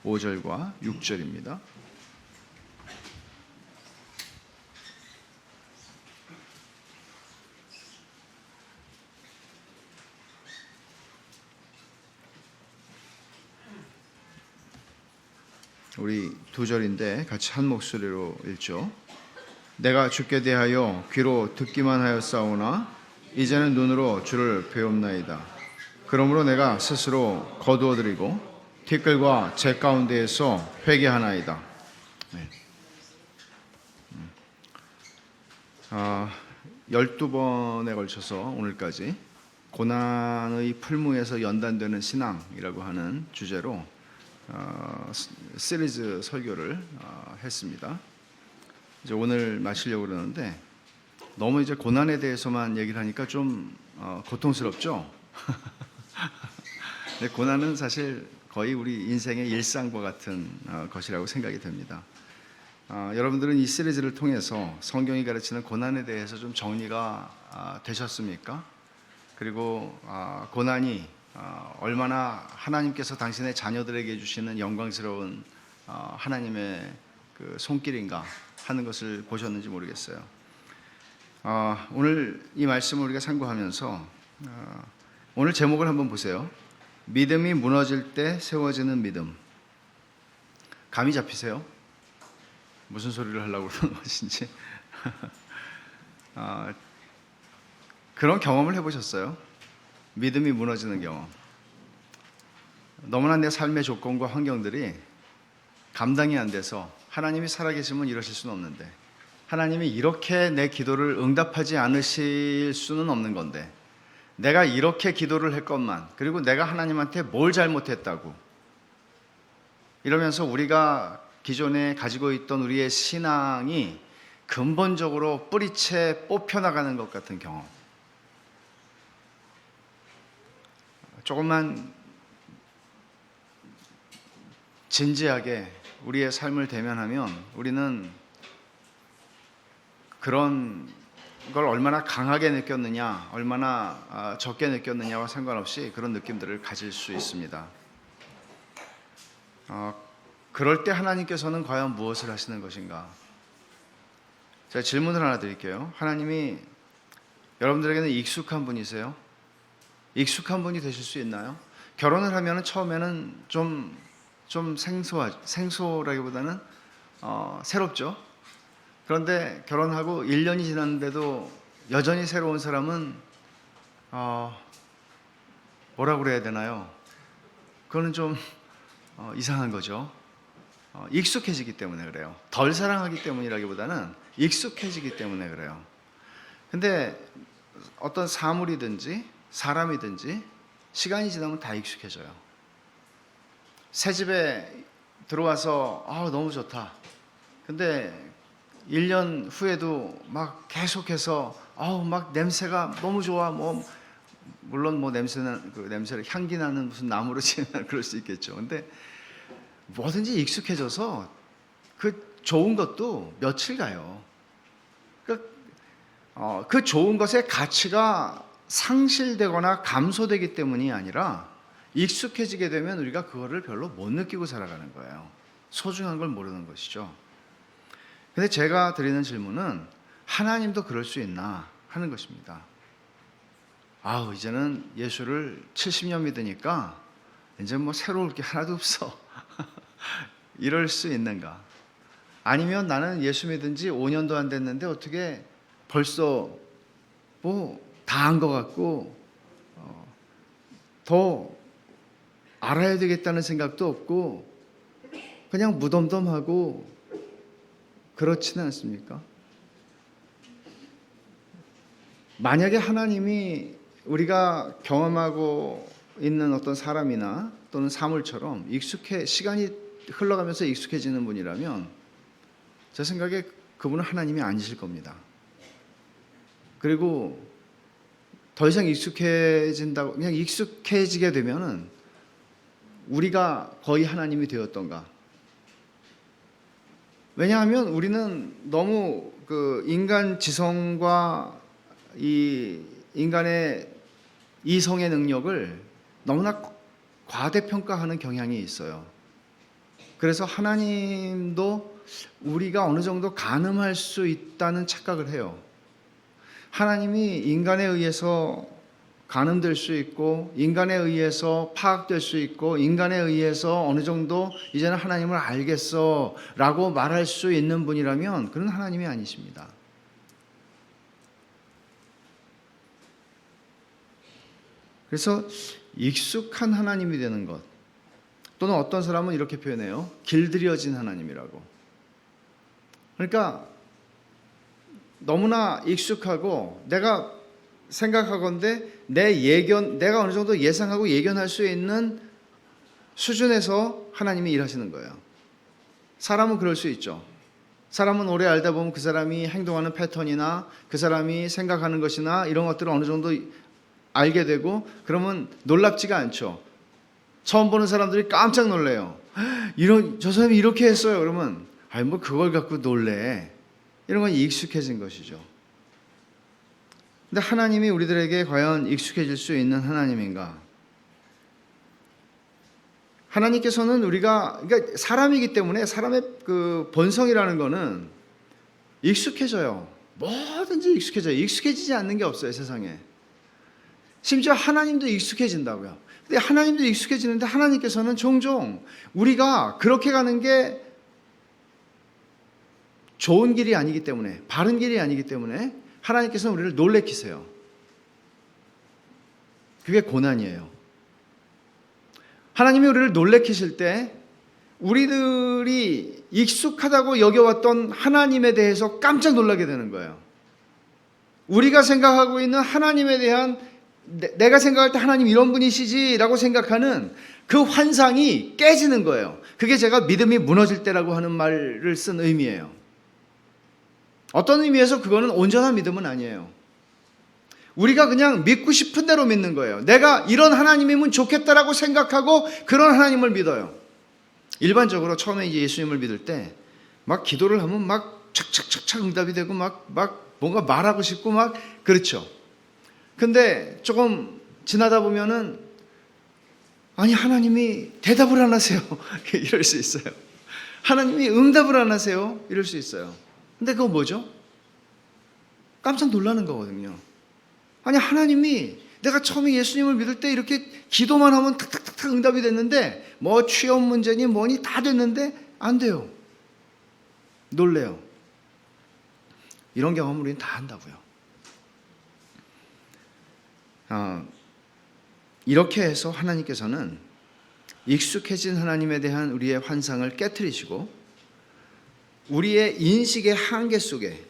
5절과 6절입니다. 우리 두 절인데 같이 한 목소리로 읽죠. 내가 주께 대하여 귀로 듣기만 하였사오나 이제는 눈으로 주를 배움나이다. 그러므로 내가 스스로 거두어드리고 티끌과 재 가운데에서 회개하나이다. 네. 12번에 걸쳐서 오늘까지 고난의 풀무에서 연단되는 신앙이라고 하는 주제로 시리즈 설교를 했습니다. 이제 오늘 마치려고 그러는데 너무 이제 고난에 대해서만 얘기를 하니까 좀 고통스럽죠. 근데 고난은 사실 거의 우리 인생의 일상과 같은 것이라고 생각이 됩니다. 여러분들은 이 시리즈를 통해서 성경이 가르치는 고난에 대해서 좀 정리가 되셨습니까? 그리고 고난이 얼마나 하나님께서 당신의 자녀들에게 주시는 영광스러운 하나님의 그 손길인가 하는 것을 보셨는지 모르겠어요. 오늘 이 말씀을 우리가 참고하면서 오늘 제목을 한번 보세요. 믿음이 무너질 때 세워지는 믿음. 감이 잡히세요? 무슨 소리를 하려고 그러는 것인지. 그런 경험을 해보셨어요? 믿음이 무너지는 경험. 너무나 내 삶의 조건과 환경들이 감당이 안 돼서 하나님이 살아계시면 이러실 수는 없는데, 하나님이 이렇게 내 기도를 응답하지 않으실 수는 없는 건데, 내가 이렇게 기도를 했건만, 그리고 내가 하나님한테 뭘 잘못했다고 이러면서 우리가 기존에 가지고 있던 우리의 신앙이 근본적으로 뿌리채 뽑혀나가는 것 같은 경험. 조금만 진지하게 우리의 삶을 대면하면 우리는 그런 걸 얼마나 강하게 느꼈느냐, 얼마나 적게 느꼈느냐와 상관없이 그런 느낌들을 가질 수 있습니다. 그럴 때 하나님께서는 과연 무엇을 하시는 것인가? 제가 질문을 하나 드릴게요. 하나님이 여러분들에게는 익숙한 분이세요? 익숙한 분이 되실 수 있나요? 결혼을 하면 처음에는 좀 생소라기보다는 새롭죠. 그런데 결혼하고 1년이 지났는데도 여전히 새로운 사람은 뭐라고 그래야 되나요? 그거는 좀 이상한 거죠. 익숙해지기 때문에 그래요. 덜 사랑하기 때문이라기보다는 익숙해지기 때문에 그래요. 근데 어떤 사물이든지 사람이든지 시간이 지나면 다 익숙해져요. 새 집에 들어와서 너무 좋다. 근데 1년 후에도 막 계속해서 막 냄새가 너무 좋아. 물론 냄새는 그 냄새를 향기 나는 무슨 나무로 지나 그럴 수 있겠죠. 근데 뭐든지 익숙해져서 그 좋은 것도 며칠 가요. 그 좋은 것의 가치가 상실되거나 감소되기 때문이 아니라 익숙해지게 되면 우리가 그거를 별로 못 느끼고 살아가는 거예요. 소중한 걸 모르는 것이죠. 근데 제가 드리는 질문은 하나님도 그럴 수 있나 하는 것입니다. 이제는 예수를 70년 믿으니까 이제 새로울 게 하나도 없어. 이럴 수 있는가? 아니면 나는 예수 믿은 지 5년도 안 됐는데 어떻게 벌써 다 한 것 같고 더 알아야 되겠다는 생각도 없고 그냥 무덤덤하고 그렇지는 않습니까? 만약에 하나님이 우리가 경험하고 있는 어떤 사람이나 또는 사물처럼 시간이 흘러가면서 익숙해지는 분이라면 제 생각에 그분은 하나님이 아니실 겁니다. 그리고 더 이상 그냥 익숙해지게 되면은 우리가 거의 하나님이 되었던가. 왜냐하면 우리는 너무 그 인간 지성과 이 인간의 이성의 능력을 너무나 과대평가하는 경향이 있어요. 그래서 하나님도 우리가 어느 정도 가늠할 수 있다는 착각을 해요. 하나님이 인간에 의해서 가늠될 수 있고, 인간에 의해서 파악될 수 있고, 인간에 의해서 어느 정도 이제는 하나님을 알겠어 라고 말할 수 있는 분이라면 그는 하나님이 아니십니다. 그래서 익숙한 하나님이 되는 것, 또는 어떤 사람은 이렇게 표현해요. 길들여진 하나님이라고. 그러니까 너무나 익숙하고 내가 생각하건대 내가 어느 정도 예상하고 예견할 수 있는 수준에서 하나님이 일하시는 거예요. 사람은 그럴 수 있죠. 사람은 오래 알다 보면 그 사람이 행동하는 패턴이나 그 사람이 생각하는 것이나 이런 것들을 어느 정도 알게 되고, 그러면 놀랍지가 않죠. 처음 보는 사람들이 깜짝 놀래요. 저 사람이 이렇게 했어요. 그러면 뭐 그걸 갖고 놀래. 이런 건 익숙해진 것이죠. 근데 하나님이 우리들에게 과연 익숙해질 수 있는 하나님인가? 하나님께서는 그러니까 사람이기 때문에 사람의 그 본성이라는 거는 익숙해져요. 뭐든지 익숙해져요. 익숙해지지 않는 게 없어요, 세상에. 심지어 하나님도 익숙해진다고요. 근데 하나님도 익숙해지는데 하나님께서는 종종 우리가 그렇게 가는 게 좋은 길이 아니기 때문에, 바른 길이 아니기 때문에 하나님께서는 우리를 놀래키세요. 그게 고난이에요. 하나님이 우리를 놀래키실 때 우리들이 익숙하다고 여겨왔던 하나님에 대해서 깜짝 놀라게 되는 거예요. 우리가 생각하고 있는 하나님에 대한, 내가 생각할 때 하나님 이런 분이시지라고 생각하는 그 환상이 깨지는 거예요. 그게 제가 믿음이 무너질 때라고 하는 말을 쓴 의미예요. 어떤 의미에서 그거는 온전한 믿음은 아니에요. 우리가 그냥 믿고 싶은 대로 믿는 거예요. 내가 이런 하나님이면 좋겠다라고 생각하고 그런 하나님을 믿어요. 일반적으로 처음에 이제 예수님을 믿을 때 막 기도를 하면 막 착착착착 응답이 되고 막 뭔가 말하고 싶고 막 그렇죠. 근데 조금 지나다 보면은 아니 하나님이 대답을 안 하세요. 이럴 수 있어요. 하나님이 응답을 안 하세요. 이럴 수 있어요. 근데 그거 뭐죠? 깜짝 놀라는 거거든요. 아니 하나님이 내가 처음에 예수님을 믿을 때 이렇게 기도만 하면 탁탁탁탁 응답이 됐는데 뭐 취업 문제니 뭐니 다 됐는데 안 돼요. 놀래요. 이런 경험을 우리는 다 한다고요. 이렇게 해서 하나님께서는 익숙해진 하나님에 대한 우리의 환상을 깨트리시고 우리의 인식의 한계 속에,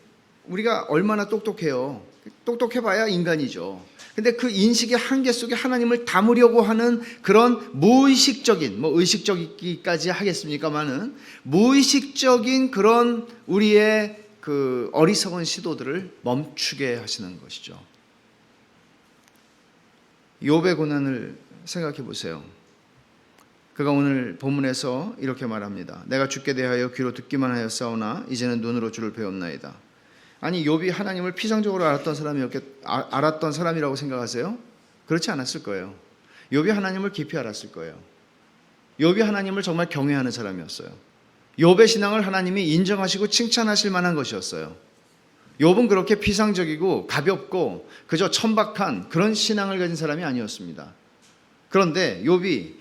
우리가 얼마나 똑똑해요. 똑똑해봐야 인간이죠. 근데 그 인식의 한계 속에 하나님을 담으려고 하는 그런 무의식적인, 의식적이기까지 하겠습니까마는 무의식적인 그런 우리의 그 어리석은 시도들을 멈추게 하시는 것이죠. 욥의 고난을 생각해 보세요. 그가 오늘 본문에서 이렇게 말합니다. 내가 주께 대하여 귀로 듣기만 하였사오나 이제는 눈으로 주를 배웠나이다. 아니 욥이 하나님을 피상적으로 알았던 사람이라고 생각하세요? 그렇지 않았을 거예요. 욥이 하나님을 깊이 알았을 거예요. 욥이 하나님을 정말 경외하는 사람이었어요. 욥의 신앙을 하나님이 인정하시고 칭찬하실 만한 것이었어요. 욥은 그렇게 피상적이고 가볍고 그저 천박한 그런 신앙을 가진 사람이 아니었습니다. 그런데 욥이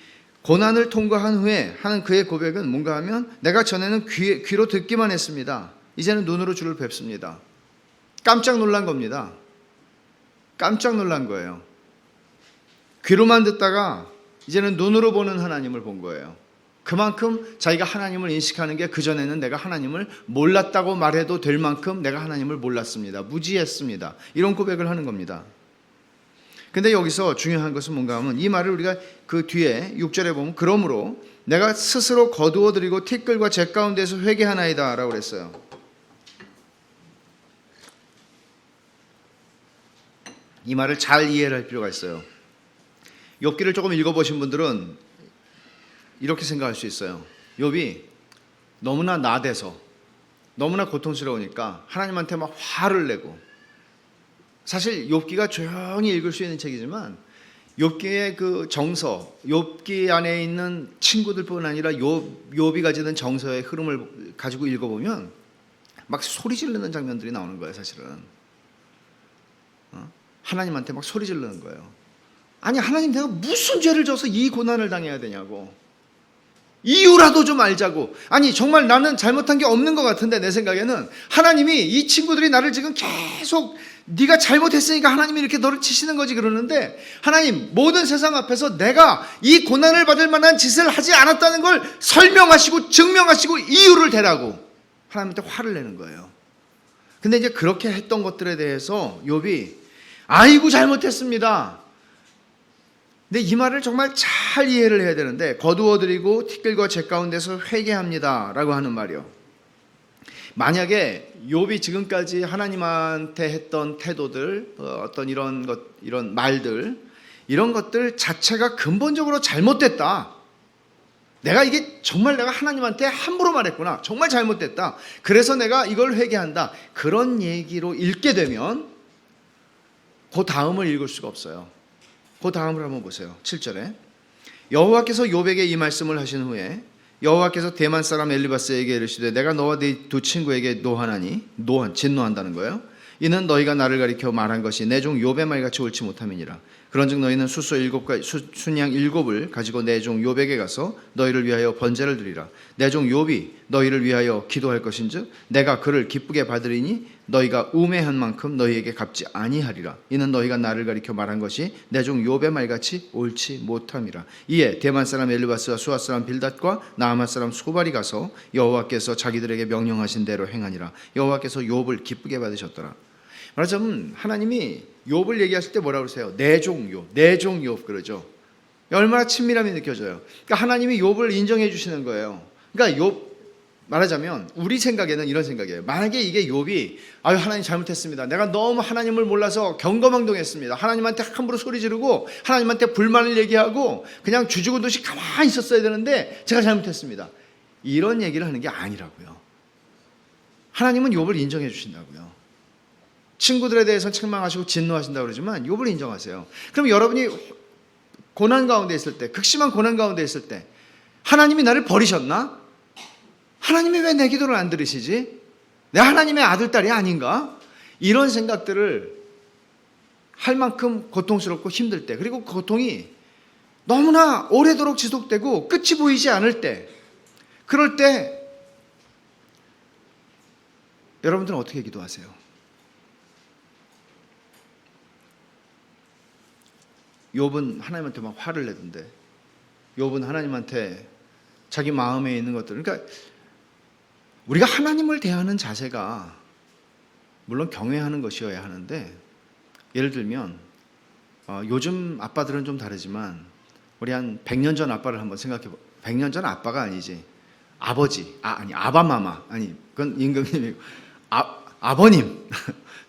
고난을 통과한 후에 하는 그의 고백은 뭔가 하면 내가 전에는 귀로 듣기만 했습니다. 이제는 눈으로 주를 뵙습니다. 깜짝 놀란 겁니다. 깜짝 놀란 거예요. 귀로만 듣다가 이제는 눈으로 보는 하나님을 본 거예요. 그만큼 자기가 하나님을 인식하는 게 그전에는 내가 하나님을 몰랐다고 말해도 될 만큼 내가 하나님을 몰랐습니다. 무지했습니다. 이런 고백을 하는 겁니다. 근데 여기서 중요한 것은 뭔가 하면 이 말을 우리가 그 뒤에 6절에 보면 그러므로 내가 스스로 거두어드리고 티끌과 재 가운데서 회개하나이다 라고 그랬어요. 이 말을 잘 이해를 할 필요가 있어요. 욥기를 조금 읽어보신 분들은 이렇게 생각할 수 있어요. 욥이 너무나 나대서 너무나 고통스러우니까 하나님한테 막 화를 내고, 사실 욥기가 조용히 읽을 수 있는 책이지만 욥기의 그 정서, 욥기 안에 있는 친구들뿐 아니라 욥이 가지는 정서의 흐름을 가지고 읽어보면 막 소리 지르는 장면들이 나오는 거예요, 사실은. 하나님한테 막 소리 지르는 거예요. 아니, 하나님, 내가 무슨 죄를 져서 이 고난을 당해야 되냐고. 이유라도 좀 알자고. 아니, 정말 나는 잘못한 게 없는 것 같은데, 내 생각에는 하나님이 이 친구들이 나를 지금 계속 네가 잘못했으니까 하나님이 이렇게 너를 치시는 거지 그러는데, 하나님, 모든 세상 앞에서 내가 이 고난을 받을 만한 짓을 하지 않았다는 걸 설명하시고 증명하시고 이유를 대라고 하나님한테 화를 내는 거예요. 근데 이제 그렇게 했던 것들에 대해서 욥이 아이고 잘못했습니다. 근데 이 말을 정말 잘 이해를 해야 되는데, 거두어드리고 티끌과 재 가운데서 회개합니다 라고 하는 말이요. 만약에 욥이 지금까지 하나님한테 했던 태도들, 어떤 이런 말들, 이런 것들 자체가 근본적으로 잘못됐다. 이게 정말 내가 하나님한테 함부로 말했구나. 정말 잘못됐다. 그래서 내가 이걸 회개한다. 그런 얘기로 읽게 되면 그 다음을 읽을 수가 없어요. 그 다음을 한번 보세요. 7절에 여호와께서 욥에게 이 말씀을 하신 후에 여호와께서 대만 사람 엘리바스에게 이르시되 내가 너와 네 두 친구에게 노하나니, 진노한다는 거예요. 이는 너희가 나를 가리켜 말한 것이 내 종 욥의 말같이 옳지 못함이니라. 그런즉 너희는 순양 7을 가지고 내 종 욥에게 가서 너희를 위하여 번제를 드리라. 내 종 욥이 너희를 위하여 기도할 것인즉 내가 그를 기쁘게 받으리니 너희가 우매한 만큼 너희에게 갚지 아니하리라. 이는 너희가 나를 가리켜 말한 것이 내 종 욥의 말같이 옳지 못함이라. 이에 대만 사람 엘리바스와 수아 사람 빌닷과 나아만 사람 소발이 가서 여호와께서 자기들에게 명령하신 대로 행하니라. 여호와께서 욥을 기쁘게 받으셨더라. 말하자면 하나님이 욥을 얘기하실 때 뭐라고 그러세요? 내 종 욥, 내 종 욥 그러죠. 얼마나 친밀함이 느껴져요. 그러니까 하나님이 욥을 인정해 주시는 거예요. 그러니까 욥, 말하자면 우리 생각에는 이런 생각이에요. 만약에 이게 욥이 아유 하나님 잘못했습니다. 내가 너무 하나님을 몰라서 경거망동했습니다. 하나님한테 함부로 소리 지르고 하나님한테 불만을 얘기하고 그냥 주죽은듯이 가만히 있었어야 되는데 제가 잘못했습니다. 이런 얘기를 하는 게 아니라고요. 하나님은 욥을 인정해 주신다고요. 친구들에 대해서는 책망하시고 진노하신다고 그러지만 욥을 인정하세요. 그럼 여러분이 고난 가운데 있을 때, 극심한 고난 가운데 있을 때 하나님이 나를 버리셨나? 하나님이 왜 내 기도를 안 들으시지? 내가 하나님의 아들, 딸이 아닌가? 이런 생각들을 할 만큼 고통스럽고 힘들 때, 그리고 그 고통이 너무나 오래도록 지속되고 끝이 보이지 않을 때, 그럴 때 여러분들은 어떻게 기도하세요? 욥은 하나님한테 막 화를 내던데, 욥은 하나님한테 자기 마음에 있는 것들, 그러니까 우리가 하나님을 대하는 자세가 물론 경외하는 것이어야 하는데, 예를 들면 요즘 아빠들은 좀 다르지만 우리 한 100년 전 아빠를 한번 생각해 봐. 100년 전 아빠가 아니지, 아버지, 아니 아바마마, 아니 그건 임금님이고 아버님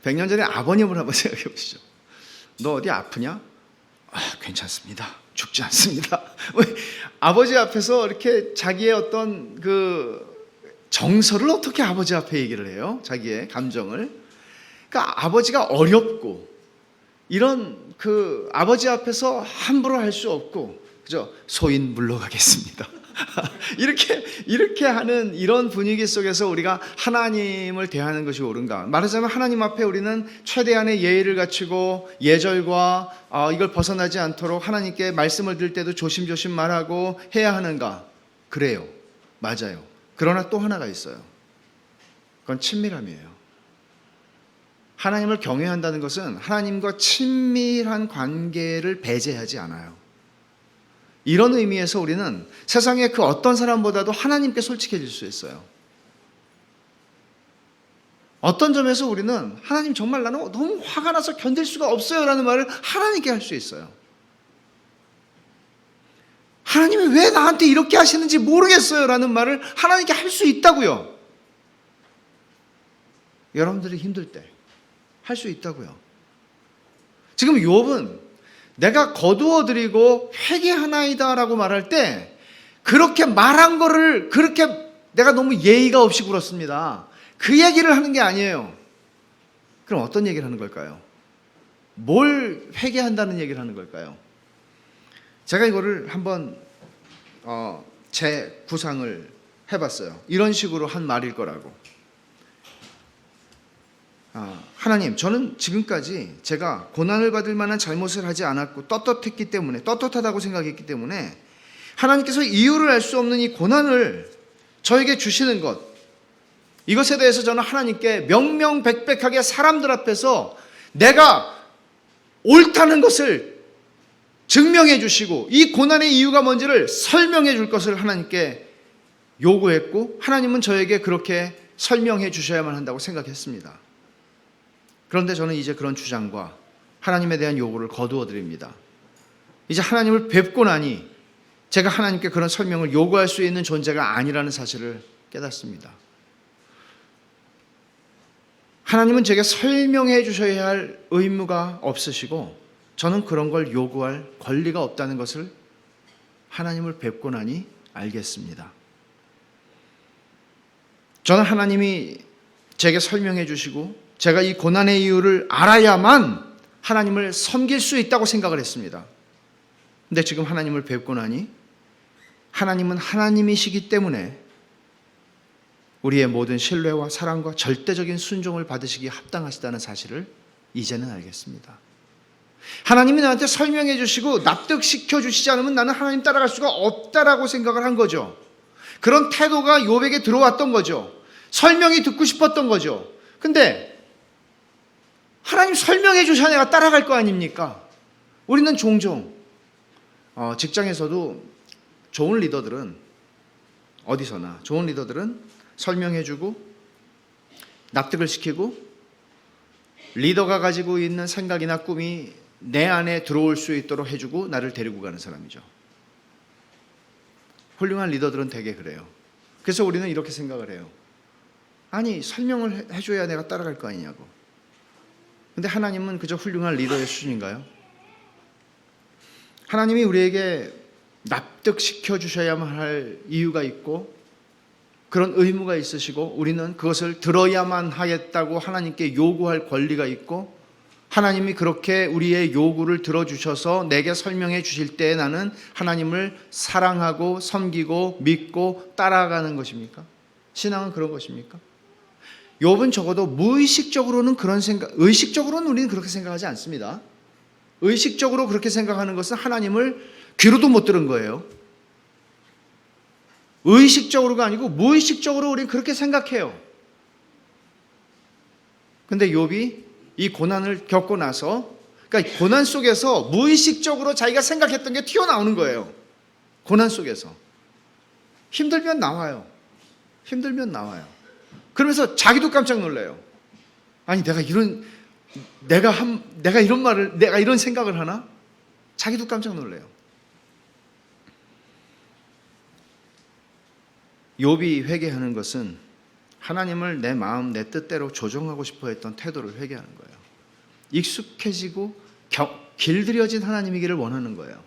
100년 전에 아버님을 한번 생각해 보시죠. 너 어디 아프냐? 괜찮습니다. 죽지 않습니다. 아버지 앞에서 이렇게 자기의 어떤 그 정서를 어떻게 아버지 앞에 얘기를 해요? 자기의 감정을. 그러니까 아버지가 어렵고 이런 그 아버지 앞에서 함부로 할 수 없고, 그죠? 소인 물러가겠습니다. 이렇게 하는 이런 분위기 속에서 우리가 하나님을 대하는 것이 옳은가? 말하자면 하나님 앞에 우리는 최대한의 예의를 갖추고 예절과 이걸 벗어나지 않도록 하나님께 말씀을 드릴 때도 조심조심 말하고 해야 하는가? 그래요. 맞아요. 그러나 또 하나가 있어요. 그건 친밀함이에요. 하나님을 경외한다는 것은 하나님과 친밀한 관계를 배제하지 않아요. 이런 의미에서 우리는 세상의 그 어떤 사람보다도 하나님께 솔직해질 수 있어요. 어떤 점에서 우리는 하나님 정말 나는 너무 화가 나서 견딜 수가 없어요 라는 말을 하나님께 할 수 있어요. 하나님이 왜 나한테 이렇게 하시는지 모르겠어요 라는 말을 하나님께 할 수 있다고요. 여러분들이 힘들 때 할 수 있다고요. 지금 욥은 내가 거두어드리고 회개하나이다 라고 말할 때 그렇게 말한 거를 그렇게 내가 너무 예의가 없이 굴었습니다. 그 얘기를 하는 게 아니에요. 그럼 어떤 얘기를 하는 걸까요? 뭘 회개한다는 얘기를 하는 걸까요? 제가 이거를 한번 제 구상을 해봤어요. 이런 식으로 한 말일 거라고. 하나님, 저는 지금까지 제가 고난을 받을 만한 잘못을 하지 않았고 떳떳하다고 생각했기 때문에 하나님께서 이유를 알 수 없는 이 고난을 저에게 주시는 것, 이것에 대해서 저는 하나님께 명명백백하게 사람들 앞에서 내가 옳다는 것을 증명해 주시고 이 고난의 이유가 뭔지를 설명해 줄 것을 하나님께 요구했고, 하나님은 저에게 그렇게 설명해 주셔야만 한다고 생각했습니다. 그런데 저는 이제 그런 주장과 하나님에 대한 요구를 거두어 드립니다. 이제 하나님을 뵙고 나니 제가 하나님께 그런 설명을 요구할 수 있는 존재가 아니라는 사실을 깨닫습니다. 하나님은 제게 설명해 주셔야 할 의무가 없으시고 저는 그런 걸 요구할 권리가 없다는 것을 하나님을 뵙고 나니 알겠습니다. 저는 하나님이 제게 설명해 주시고 제가 이 고난의 이유를 알아야만 하나님을 섬길 수 있다고 생각을 했습니다. 근데 지금 하나님을 뵙고 나니 하나님은 하나님이시기 때문에 우리의 모든 신뢰와 사랑과 절대적인 순종을 받으시기에 합당하시다는 사실을 이제는 알겠습니다. 하나님이 나한테 설명해 주시고 납득시켜 주시지 않으면 나는 하나님 따라갈 수가 없다라고 생각을 한 거죠. 그런 태도가 욥에게 들어왔던 거죠. 설명이 듣고 싶었던 거죠. 근데 하나님 설명해 주셔야 내가 따라갈 거 아닙니까? 우리는 종종 직장에서도 좋은 리더들은, 어디서나 좋은 리더들은 설명해 주고 납득을 시키고 리더가 가지고 있는 생각이나 꿈이 내 안에 들어올 수 있도록 해주고 나를 데리고 가는 사람이죠. 훌륭한 리더들은 되게 그래요. 그래서 우리는 이렇게 생각을 해요. 아니, 설명을 해줘야 내가 따라갈 거 아니냐고. 근데 하나님은 그저 훌륭한 리더의 수준인가요? 하나님이 우리에게 납득시켜 주셔야만 할 이유가 있고 그런 의무가 있으시고 우리는 그것을 들어야만 하겠다고 하나님께 요구할 권리가 있고, 하나님이 그렇게 우리의 요구를 들어주셔서 내게 설명해 주실 때 나는 하나님을 사랑하고 섬기고 믿고 따라가는 것입니까? 신앙은 그런 것입니까? 욥은 적어도 무의식적으로는 그런 생각, 의식적으로는 우리는 그렇게 생각하지 않습니다. 의식적으로 그렇게 생각하는 것은 하나님을 귀로도 못 들은 거예요. 의식적으로가 아니고 무의식적으로 우리는 그렇게 생각해요. 근데 욥이 이 고난을 겪고 나서, 그러니까 고난 속에서 무의식적으로 자기가 생각했던 게 튀어나오는 거예요. 고난 속에서. 힘들면 나와요. 힘들면 나와요. 그러면서 자기도 깜짝 놀라요. 아니, 내가 이런 말을, 내가 이런 생각을 하나? 자기도 깜짝 놀라요. 욥이 회개하는 것은 하나님을 내 마음, 내 뜻대로 조정하고 싶어 했던 태도를 회개하는 거예요. 익숙해지고 길들여진 하나님이기를 원하는 거예요.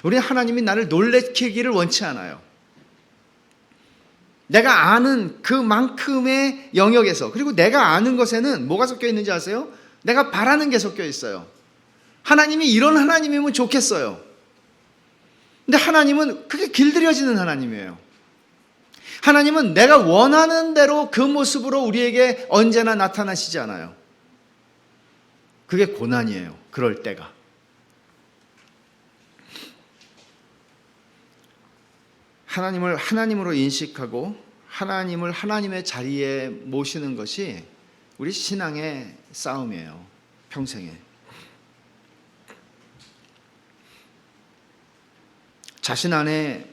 우리는 하나님이 나를 놀래키기를 원치 않아요. 내가 아는 그만큼의 영역에서, 그리고 내가 아는 것에는 뭐가 섞여 있는지 아세요? 내가 바라는 게 섞여 있어요. 하나님이 이런 하나님이면 좋겠어요. 근데 하나님은 그게 길들여지는 하나님이에요. 하나님은 내가 원하는 대로 그 모습으로 우리에게 언제나 나타나시지 않아요. 그게 고난이에요. 그럴 때가. 하나님을 하나님으로 인식하고 하나님을 하나님의 자리에 모시는 것이 우리 신앙의 싸움이에요. 평생에. 자신 안에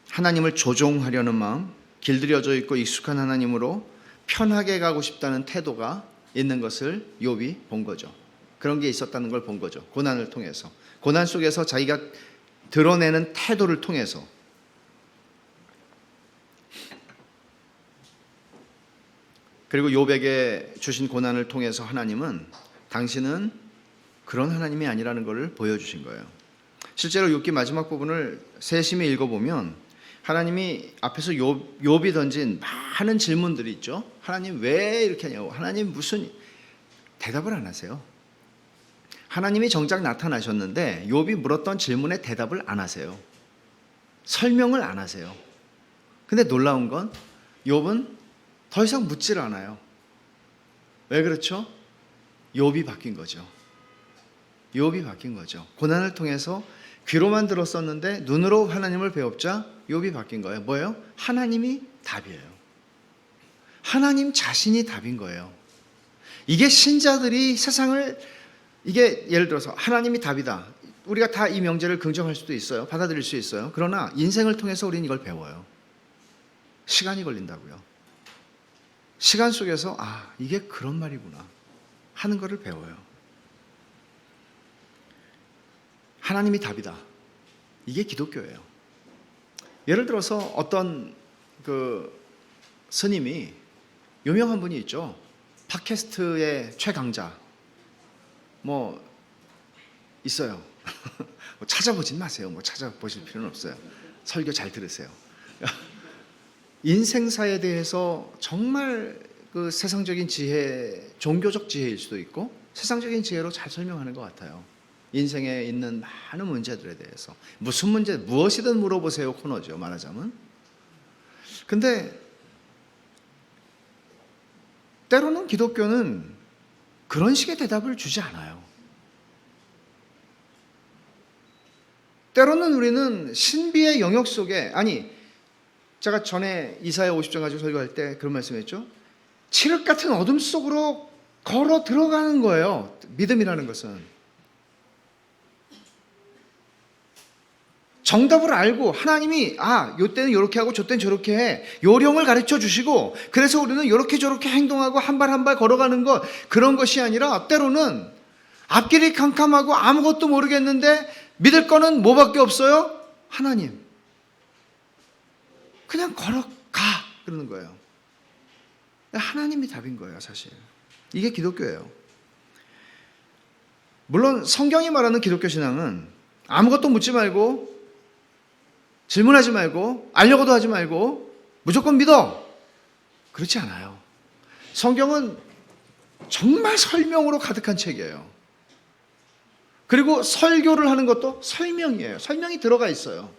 하나님을 조종하려는 마음, 길들여져 있고 익숙한 하나님으로 편하게 가고 싶다는 태도가 있는 것을 욥이 본 거죠. 그런 게 있었다는 걸 본 거죠. 고난을 통해서. 고난 속에서 자기가 드러내는 태도를 통해서. 그리고 욥에게 주신 고난을 통해서 하나님은 당신은 그런 하나님이 아니라는 것을 보여주신 거예요. 실제로 욥기 마지막 부분을 세심히 읽어보면 하나님이 앞에서 욥이 던진 많은 질문들이 있죠. 하나님 왜 이렇게 하냐고, 하나님 무슨, 대답을 안 하세요. 하나님이 정작 나타나셨는데 욥이 물었던 질문에 대답을 안 하세요. 설명을 안 하세요. 근데 놀라운 건 욥은 더 이상 묻지를 않아요. 왜 그렇죠? 욥이 바뀐 거죠. 욥이 바뀐 거죠. 고난을 통해서 귀로만 들었었는데 눈으로 하나님을 배웁자 욥이 바뀐 거예요. 뭐예요? 하나님이 답이에요. 하나님 자신이 답인 거예요. 이게 신자들이 세상을, 이게 예를 들어서 하나님이 답이다. 우리가 다 이 명제를 긍정할 수도 있어요. 받아들일 수 있어요. 그러나 인생을 통해서 우리는 이걸 배워요. 시간이 걸린다고요. 시간 속에서 이게 그런 말이구나 하는 것을 배워요. 하나님이 답이다. 이게 기독교예요. 예를 들어서 어떤 스님이, 유명한 분이 있죠. 팟캐스트의 최강자 있어요. 찾아보진 마세요. 찾아보실 필요는 없어요. 설교 잘 들으세요. 인생사에 대해서 정말 세상적인 지혜, 종교적 지혜일 수도 있고 세상적인 지혜로 잘 설명하는 것 같아요. 인생에 있는 많은 문제들에 대해서. 무슨 문제, 무엇이든 물어보세요 코너죠, 말하자면. 근데 때로는 기독교는 그런 식의 대답을 주지 않아요. 때로는 우리는 신비의 영역 속에, 제가 전에 이사야 50장 가지고 설교할 때 그런 말씀했죠. 칠흑 같은 어둠 속으로 걸어 들어가는 거예요. 믿음이라는 것은. 정답을 알고 하나님이 요때는 이렇게 하고 저때는 저렇게 해, 요령을 가르쳐 주시고, 그래서 우리는 이렇게 저렇게 행동하고 한 발 한 발 걸어가는 것, 그런 것이 아니라 때로는 앞길이 캄캄하고 아무것도 모르겠는데 믿을 거는 뭐밖에 없어요? 하나님. 그냥 걸어가 그러는 거예요. 하나님이 답인 거예요, 사실. 이게 기독교예요. 물론 성경이 말하는 기독교 신앙은 아무것도 묻지 말고 질문하지 말고 알려고도 하지 말고 무조건 믿어, 그렇지 않아요. 성경은 정말 설명으로 가득한 책이에요. 그리고 설교를 하는 것도 설명이에요. 설명이 들어가 있어요.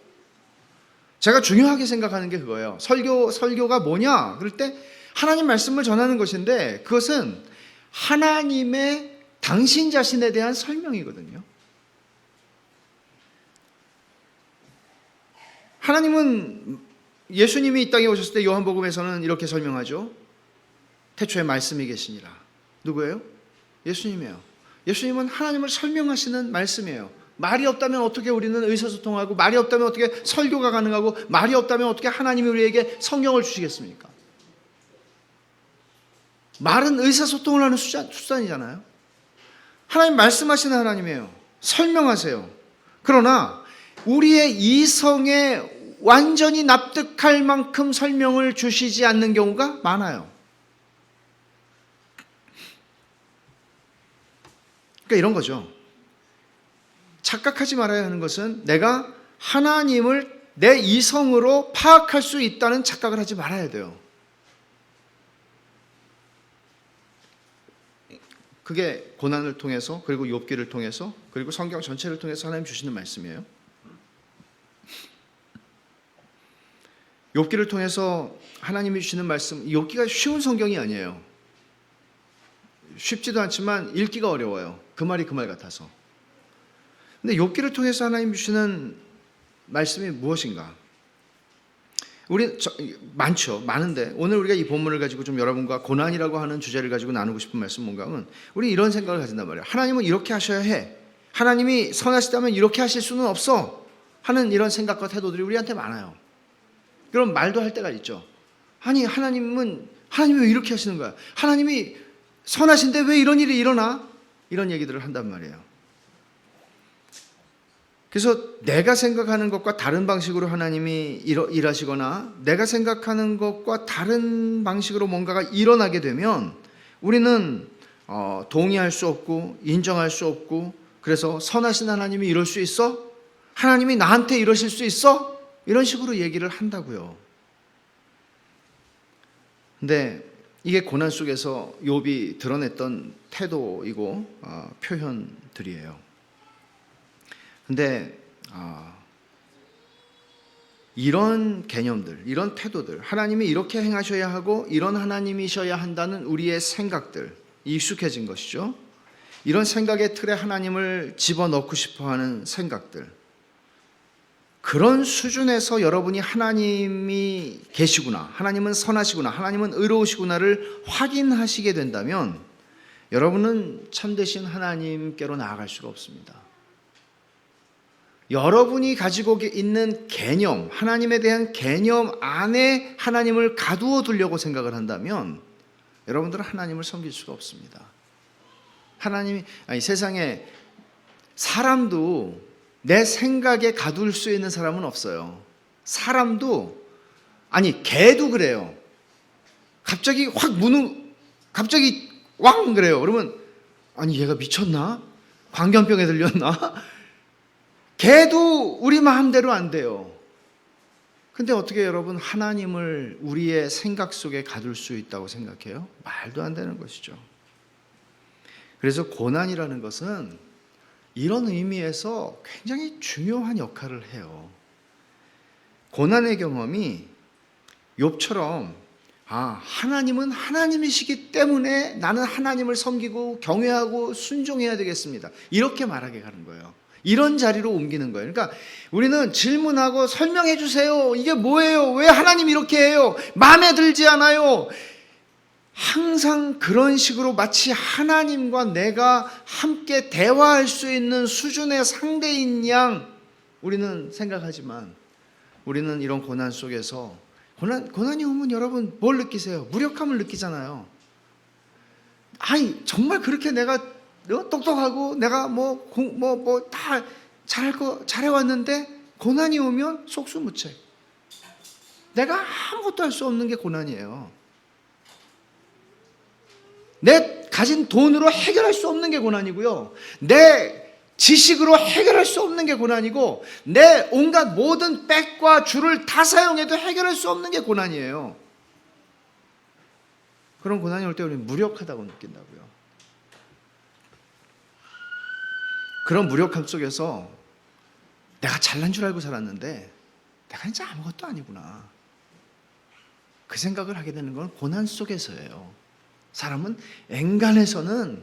제가 중요하게 생각하는 게 그거예요. 설교가 뭐냐? 그럴 때 하나님 말씀을 전하는 것인데 그것은 하나님의 당신 자신에 대한 설명이거든요. 하나님은, 예수님이 이 땅에 오셨을 때 요한복음에서는 이렇게 설명하죠. 태초에 말씀이 계시니라. 누구예요? 예수님이에요. 예수님은 하나님을 설명하시는 말씀이에요. 말이 없다면 어떻게 우리는 의사소통하고, 말이 없다면 어떻게 설교가 가능하고, 말이 없다면 어떻게 하나님이 우리에게 성경을 주시겠습니까? 말은 의사소통을 하는 수단이잖아요. 하나님 말씀하시는 하나님이에요. 설명하세요. 그러나 우리의 이성에 완전히 납득할 만큼 설명을 주시지 않는 경우가 많아요. 그러니까 이런 거죠. 착각하지 말아야 하는 것은 내가 하나님을 내 이성으로 파악할 수 있다는 착각을 하지 말아야 돼요. 그게 고난을 통해서, 그리고 욥기를 통해서, 그리고 성경 전체를 통해서 하나님 주시는 말씀이에요. 욥기를 통해서 하나님이 주시는 말씀, 욥기가 쉬운 성경이 아니에요. 쉽지도 않지만 읽기가 어려워요. 그 말이 그 말 같아서. 근데 욥기를 통해서 하나님 주시는 말씀이 무엇인가? 많죠. 많은데 오늘 우리가 이 본문을 가지고 좀 여러분과 고난이라고 하는 주제를 가지고 나누고 싶은 말씀 뭔가 하면, 우리 이런 생각을 가진단 말이에요. 하나님은 이렇게 하셔야 해. 하나님이 선하시다면 이렇게 하실 수는 없어. 하는 이런 생각과 태도들이 우리한테 많아요. 그럼 말도 할 때가 있죠. 하나님이 왜 이렇게 하시는 거야? 하나님이 선하신데 왜 이런 일이 일어나? 이런 얘기들을 한단 말이에요. 그래서 내가 생각하는 것과 다른 방식으로 하나님이 일하시거나 내가 생각하는 것과 다른 방식으로 뭔가가 일어나게 되면 우리는 동의할 수 없고 인정할 수 없고, 그래서 선하신 하나님이 이럴 수 있어? 하나님이 나한테 이러실 수 있어? 이런 식으로 얘기를 한다고요. 근데 이게 고난 속에서 욥이 드러냈던 태도이고 표현들이에요. 근데 이런 개념들, 이런 태도들, 하나님이 이렇게 행하셔야 하고 이런 하나님이셔야 한다는 우리의 생각들, 익숙해진 것이죠. 이런 생각의 틀에 하나님을 집어넣고 싶어하는 생각들, 그런 수준에서 여러분이 하나님이 계시구나, 하나님은 선하시구나, 하나님은 의로우시구나를 확인하시게 된다면 여러분은 참되신 하나님께로 나아갈 수가 없습니다. 여러분이 가지고 있는 개념, 하나님에 대한 개념 안에 하나님을 가두어 두려고 생각을 한다면 여러분들은 하나님을 섬길 수가 없습니다. 세상에 사람도 내 생각에 가둘 수 있는 사람은 없어요. 사람도, 개도 그래요. 갑자기 갑자기 왕 그래요. 그러면 얘가 미쳤나? 광견병에 들렸나? 개도 우리 마음대로 안 돼요. 근데 어떻게 여러분 하나님을 우리의 생각 속에 가둘 수 있다고 생각해요? 말도 안 되는 것이죠. 그래서 고난이라는 것은 이런 의미에서 굉장히 중요한 역할을 해요. 고난의 경험이 욥처럼 하나님은 하나님이시기 때문에 나는 하나님을 섬기고 경외하고 순종해야 되겠습니다, 이렇게 말하게 가는 거예요. 이런 자리로 옮기는 거예요. 그러니까 우리는 질문하고 설명해 주세요. 이게 뭐예요? 왜 하나님 이렇게 해요? 마음에 들지 않아요. 항상 그런 식으로 마치 하나님과 내가 함께 대화할 수 있는 수준의 상대인 양 우리는 생각하지만, 우리는 이런 고난 속에서 고난이 오면 여러분 뭘 느끼세요? 무력함을 느끼잖아요. 정말 그렇게 내가 똑똑하고 내가 다 잘해왔는데 고난이 오면 속수무책. 내가 아무것도 할 수 없는 게 고난이에요. 내 가진 돈으로 해결할 수 없는 게 고난이고요. 내 지식으로 해결할 수 없는 게 고난이고, 내 온갖 모든 백과 줄을 다 사용해도 해결할 수 없는 게 고난이에요. 그런 고난이 올 때 우리는 무력하다고 느낀다고요. 그런 무력함 속에서 내가 잘난 줄 알고 살았는데 내가 진짜 아무것도 아니구나, 그 생각을 하게 되는 건 고난 속에서예요. 사람은 엔간해서는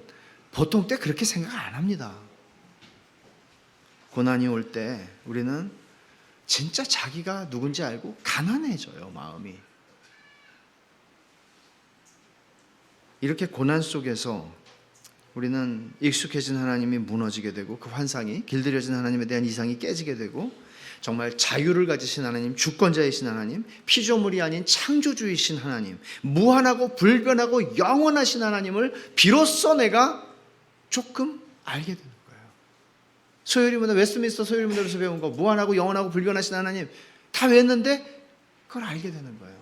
보통 때 그렇게 생각 안 합니다. 고난이 올 때 우리는 진짜 자기가 누군지 알고 가난해져요, 마음이. 이렇게 고난 속에서 우리는 익숙해진 하나님이 무너지게 되고, 그 환상이, 길들여진 하나님에 대한 이상이 깨지게 되고, 정말 자유를 가지신 하나님, 주권자이신 하나님, 피조물이 아닌 창조주이신 하나님, 무한하고 불변하고 영원하신 하나님을 비로소 내가 조금 알게 되는 거예요. 소요리문답, 웨스트민스터 소요리문답에서 배운 거, 무한하고 영원하고 불변하신 하나님 다 외웠는데 그걸 알게 되는 거예요.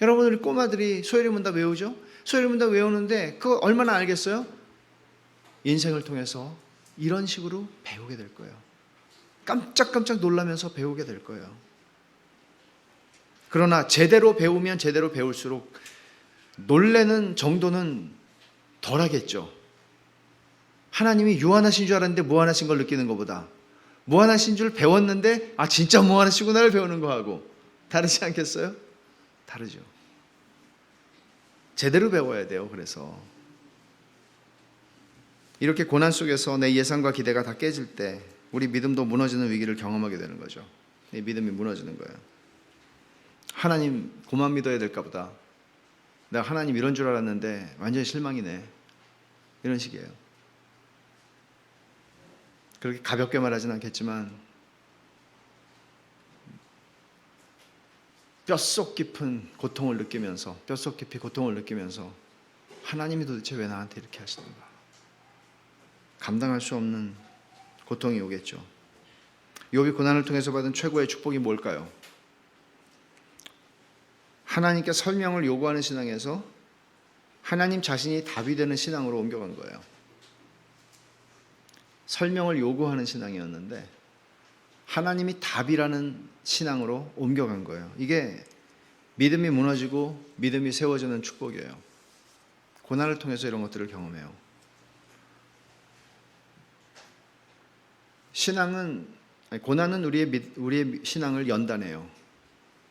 여러분, 우리 꼬마들이 소요리문답 외우죠? 소요리문답 외우는데 그거 얼마나 알겠어요? 인생을 통해서 이런 식으로 배우게 될 거예요. 깜짝깜짝 놀라면서 배우게 될 거예요. 그러나 제대로 배우면 제대로 배울수록 놀라는 정도는 덜하겠죠. 하나님이 유한하신 줄 알았는데 무한하신 걸 느끼는 것보다, 무한하신 줄 배웠는데 진짜 무한하시구나를 배우는 거하고 다르지 않겠어요? 다르죠. 제대로 배워야 돼요. 그래서 이렇게 고난 속에서 내 예상과 기대가 다 깨질 때 우리 믿음도 무너지는 위기를 경험하게 되는 거죠. 이 믿음이 무너지는 거예요. 하나님 그만 믿어야 될까 보다, 내가 하나님 이런 줄 알았는데 완전히 실망이네, 이런 식이에요. 그렇게 가볍게 말하진 않겠지만 뼛속 깊은 고통을 느끼면서, 뼛속 깊이 고통을 느끼면서 하나님이 도대체 왜 나한테 이렇게 하시는가, 감당할 수 없는 고통이 오겠죠. 욥이 고난을 통해서 받은 최고의 축복이 뭘까요? 하나님께 설명을 요구하는 신앙에서 하나님 자신이 답이 되는 신앙으로 옮겨간 거예요. 설명을 요구하는 신앙이었는데 하나님이 답이라는 신앙으로 옮겨간 거예요. 이게 믿음이 무너지고 믿음이 세워지는 축복이에요. 고난을 통해서 이런 것들을 경험해요. 고난은 우리의 신앙을 연단해요.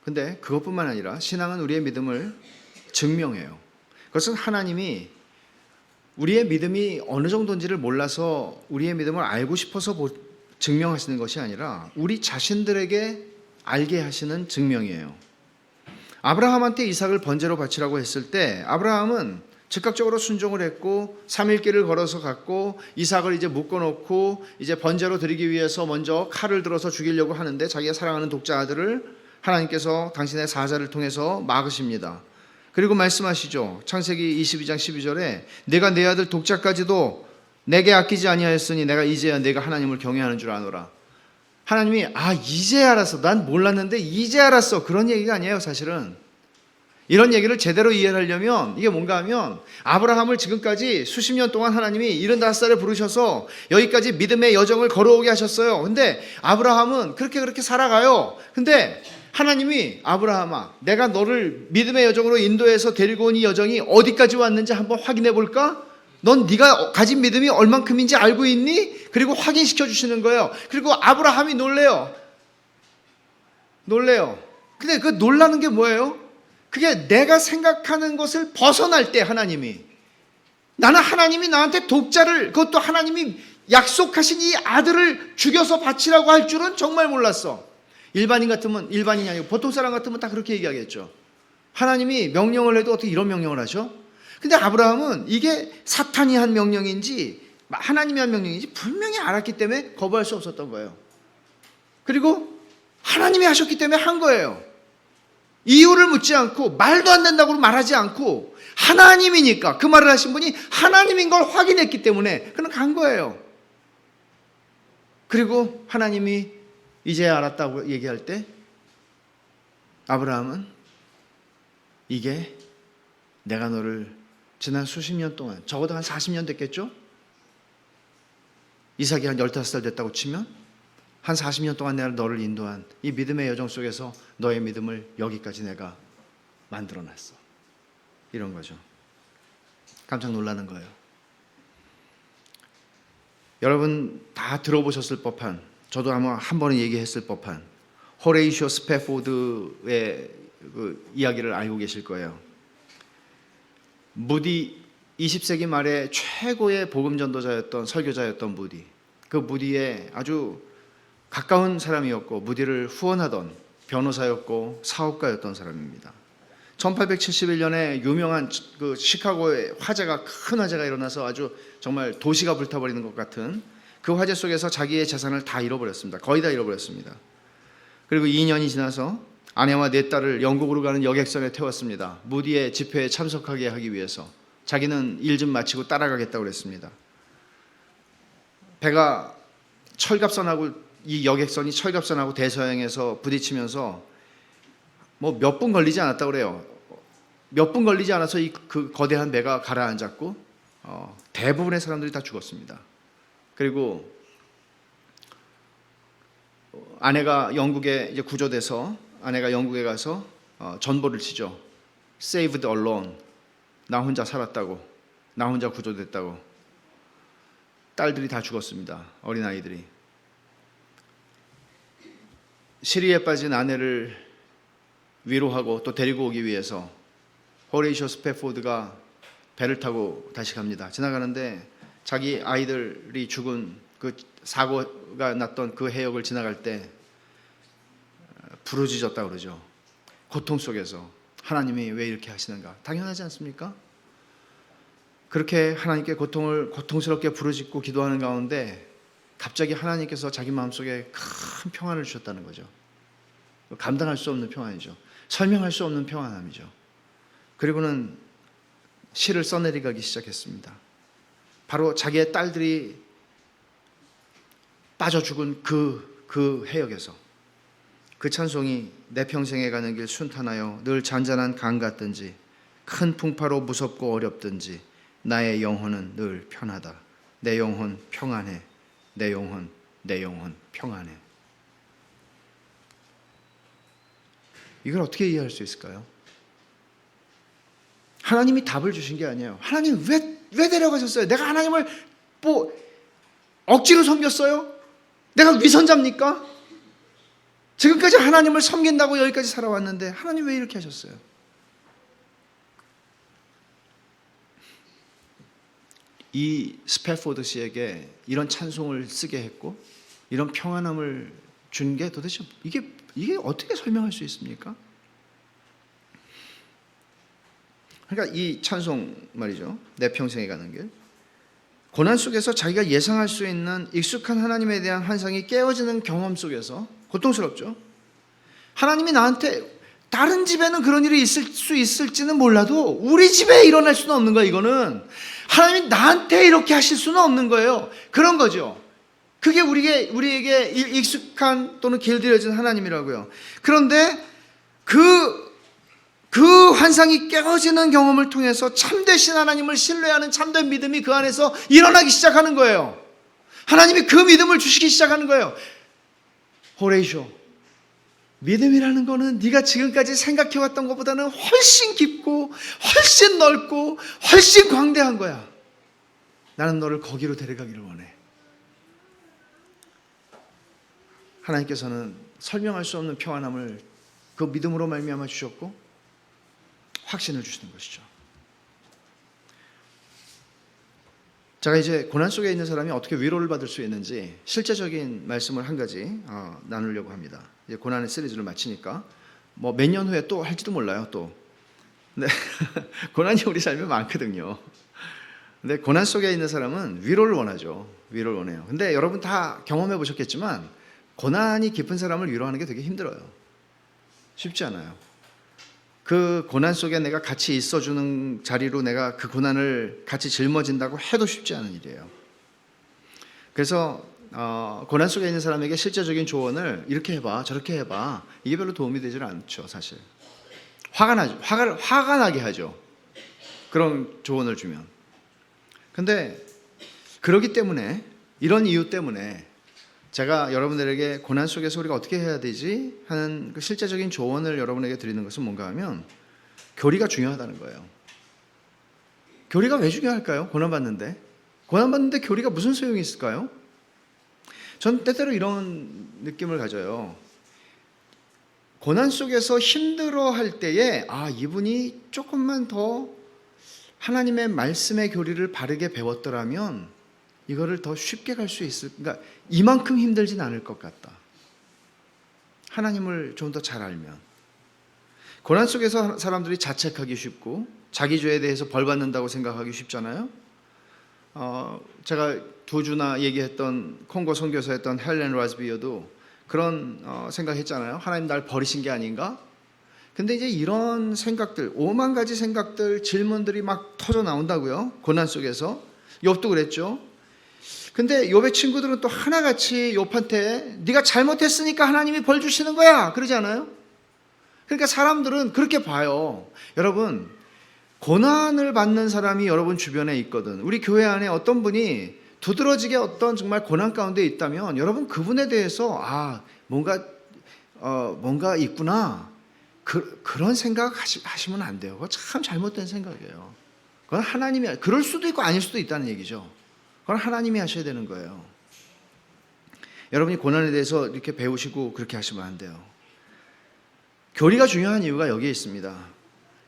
근데 그것뿐만 아니라 신앙은 우리의 믿음을 증명해요. 그것은 하나님이 우리의 믿음이 어느 정도인지를 몰라서 우리의 믿음을 알고 싶어서 증명하시는 것이 아니라 우리 자신들에게 알게 하시는 증명이에요. 아브라함한테 이삭을 번제로 바치라고 했을 때 아브라함은 즉각적으로 순종을 했고 3일길을 걸어서 갔고 이삭을 이제 묶어놓고 이제 번제로 드리기 위해서 먼저 칼을 들어서 죽이려고 하는데 자기가 사랑하는 독자 아들을 하나님께서 당신의 사자를 통해서 막으십니다. 그리고 말씀하시죠. 창세기 22장 12절에 내가 내 아들 독자까지도 내게 아끼지 아니하였으니 내가 이제야 내가 하나님을 경외하는 줄 아노라. 하나님이 이제 알았어. 난 몰랐는데 이제 알았어. 그런 얘기가 아니에요. 사실은 이런 얘기를 제대로 이해하려면 이게 뭔가 하면 아브라함을 지금까지 수십 년 동안 하나님이 75살에 부르셔서 여기까지 믿음의 여정을 걸어오게 하셨어요. 근데 아브라함은 그렇게 살아가요. 근데 하나님이 아브라함아, 내가 너를 믿음의 여정으로 인도해서 데리고 온 이 여정이 어디까지 왔는지 한번 확인해 볼까? 넌 네가 가진 믿음이 얼만큼인지 알고 있니? 그리고 확인시켜 주시는 거예요. 그리고 아브라함이 놀래요. 근데 그 놀라는 게 뭐예요? 그게 내가 생각하는 것을 벗어날 때 나는 하나님이 나한테 독자를, 그것도 하나님이 약속하신 이 아들을 죽여서 바치라고 할 줄은 정말 몰랐어. 일반인이 아니고 보통 사람 같으면 다 그렇게 얘기하겠죠. 하나님이 명령을 해도 어떻게 이런 명령을 하죠? 근데 아브라함은 이게 사탄이 한 명령인지 하나님이 한 명령인지 분명히 알았기 때문에 거부할 수 없었던 거예요. 그리고 하나님이 하셨기 때문에 한 거예요. 이유를 묻지 않고 말도 안 된다고 말하지 않고 하나님이니까 그 말을 하신 분이 하나님인 걸 확인했기 때문에 그는 간 거예요. 그리고 하나님이 이제 알았다고 얘기할 때 아브라함은 이게 내가 너를 지난 수십 년 동안 적어도 한 40년 됐겠죠? 이삭이 한 15살 됐다고 치면 한 40년 동안 내가 너를 인도한 이 믿음의 여정 속에서 너의 믿음을 여기까지 내가 만들어놨어. 이런 거죠. 깜짝 놀라는 거예요. 여러분 다 들어보셨을 법한, 저도 아마 한 번은 얘기했을 법한 호레이쇼 스패포드의 그 이야기를 알고 계실 거예요. 무디 20세기 말에 최고의 복음 전도자였던 설교자였던 무디. 그 무디의 아주 가까운 사람이었고 무디를 후원하던 변호사였고 사업가였던 사람입니다. 1871년에 유명한 그 시카고의 큰 화재가 일어나서 아주 정말 도시가 불타버리는 것 같은 그 화재 속에서 자기의 재산을 다 잃어버렸습니다. 거의 다 잃어버렸습니다. 그리고 2년이 지나서 아내와 4딸을 영국으로 가는 여객선에 태웠습니다. 무디의 집회에 참석하게 하기 위해서. 자기는 일 좀 마치고 따라가겠다고 그랬습니다. 배가 이 여객선이 철갑선하고 대서양에서 부딪히면서 뭐 몇 분 걸리지 않았다고 그래요. 몇 분 걸리지 않아서 그 거대한 배가 가라앉았고 대부분의 사람들이 다 죽었습니다. 그리고 아내가 영국에 이제 구조돼서 아내가 영국에 가서 전보를 치죠. Saved alone. 나 혼자 살았다고. 나 혼자 구조됐다고. 딸들이 다 죽었습니다. 어린아이들이. 시리에 빠진 아내를 위로하고 또 데리고 오기 위해서 호레이쇼 스패포드가 배를 타고 다시 갑니다. 지나가는데 자기 아이들이 죽은 그 사고가 났던 그 해역을 지나갈 때 부르짖었다 그러죠. 고통 속에서 하나님이 왜 이렇게 하시는가? 당연하지 않습니까? 그렇게 하나님께 고통스럽게 부르짖고 기도하는 가운데 갑자기 하나님께서 자기 마음속에 큰 평안을 주셨다는 거죠. 감당할 수 없는 평안이죠. 설명할 수 없는 평안함이죠. 그리고는 시를 써내려가기 시작했습니다. 바로 자기의 딸들이 빠져 죽은 그 해역에서 그 찬송이 내 평생에 가는 길 순탄하여 늘 잔잔한 강 같든지 큰 풍파로 무섭고 어렵든지 나의 영혼은 늘 편하다. 내 영혼 평안해. 내 영혼 평안해. 이걸 어떻게 이해할 수 있을까요? 하나님이 답을 주신 게 아니에요. 하나님 왜 데려가셨어요? 내가 하나님을 뭐 억지로 섬겼어요? 내가 위선자입니까? 지금까지 하나님을 섬긴다고 여기까지 살아왔는데 하나님 왜 이렇게 하셨어요? 이 스패포드 씨에게 이런 찬송을 쓰게 했고 이런 평안함을 준 게 도대체 이게 어떻게 설명할 수 있습니까? 그러니까 이 찬송 말이죠. 내 평생에 가는 길. 고난 속에서 자기가 예상할 수 있는 익숙한 하나님에 대한 환상이 깨어지는 경험 속에서 고통스럽죠. 하나님이 나한테 다른 집에는 그런 일이 있을 수 있을지는 몰라도 우리 집에 일어날 수는 없는 거예요. 이거는 하나님이 나한테 이렇게 하실 수는 없는 거예요. 그런 거죠. 그게 우리에게 익숙한 또는 길들여진 하나님이라고요. 그런데 그 환상이 깨어지는 경험을 통해서 참되신 하나님을 신뢰하는 참된 믿음이 그 안에서 일어나기 시작하는 거예요. 하나님이 그 믿음을 주시기 시작하는 거예요. 호레이쇼, 믿음이라는 거는 네가 지금까지 생각해왔던 것보다는 훨씬 깊고 훨씬 넓고 훨씬 광대한 거야. 나는 너를 거기로 데려가기를 원해. 하나님께서는 설명할 수 없는 평안함을 그 믿음으로 말미암아 주셨고 확신을 주시는 것이죠. 제가 이제 고난 속에 있는 사람이 어떻게 위로를 받을 수 있는지 실제적인 말씀을 한 가지 나누려고 합니다. 이제 고난의 시리즈를 마치니까 뭐 몇 년 후에 또 할지도 몰라요. 또 근데 고난이 우리 삶에 많거든요. 근데 고난 속에 있는 사람은 위로를 원하죠. 위로를 원해요. 근데 여러분 다 경험해 보셨겠지만 고난이 깊은 사람을 위로하는 게 되게 힘들어요. 쉽지 않아요. 그 고난 속에 내가 같이 있어주는 자리로 내가 그 고난을 같이 짊어진다고 해도 쉽지 않은 일이에요. 그래서 고난 속에 있는 사람에게 실제적인 조언을 이렇게 해봐 저렇게 해봐 이게 별로 도움이 되질 않죠. 사실 화가 나게 하죠. 그런 조언을 주면. 근데 그러기 때문에 이런 이유 때문에 제가 여러분들에게 고난 속에서 우리가 어떻게 해야 되지 하는 그 실제적인 조언을 여러분에게 드리는 것은 뭔가 하면 교리가 중요하다는 거예요. 교리가 왜 중요할까요? 고난받는데 교리가 무슨 소용이 있을까요? 전 때때로 이런 느낌을 가져요. 고난 속에서 힘들어할 때에 이분이 조금만 더 하나님의 말씀의 교리를 바르게 배웠더라면 이거를 더 쉽게 갈 수 있을, 그러니까 이만큼 힘들진 않을 것 같다. 하나님을 좀 더 잘 알면. 고난 속에서 사람들이 자책하기 쉽고 자기 죄에 대해서 벌 받는다고 생각하기 쉽잖아요. 제가 두 주나 얘기했던 콩고 선교사였던 헬렌 라즈비어도 그런 생각했잖아요. 하나님 날 버리신 게 아닌가? 근데 이제 이런 생각들, 5만 가지 생각들, 질문들이 막 터져 나온다고요. 고난 속에서. 욥도 그랬죠. 근데 욥의 친구들은 또 하나같이 욥한테 네가 잘못했으니까 하나님이 벌 주시는 거야 그러지 않아요? 그러니까 사람들은 그렇게 봐요. 여러분, 고난을 받는 사람이 여러분 주변에 있거든. 우리 교회 안에 어떤 분이 두드러지게 어떤 정말 고난 가운데 있다면 여러분 그분에 대해서 뭔가 있구나 그런 생각 하시면 안 돼요. 그거 참 잘못된 생각이에요. 그건 하나님이, 그럴 수도 있고 아닐 수도 있다는 얘기죠. 그건 하나님이 하셔야 되는 거예요. 여러분이 고난에 대해서 이렇게 배우시고 그렇게 하시면 안 돼요. 교리가 중요한 이유가 여기에 있습니다.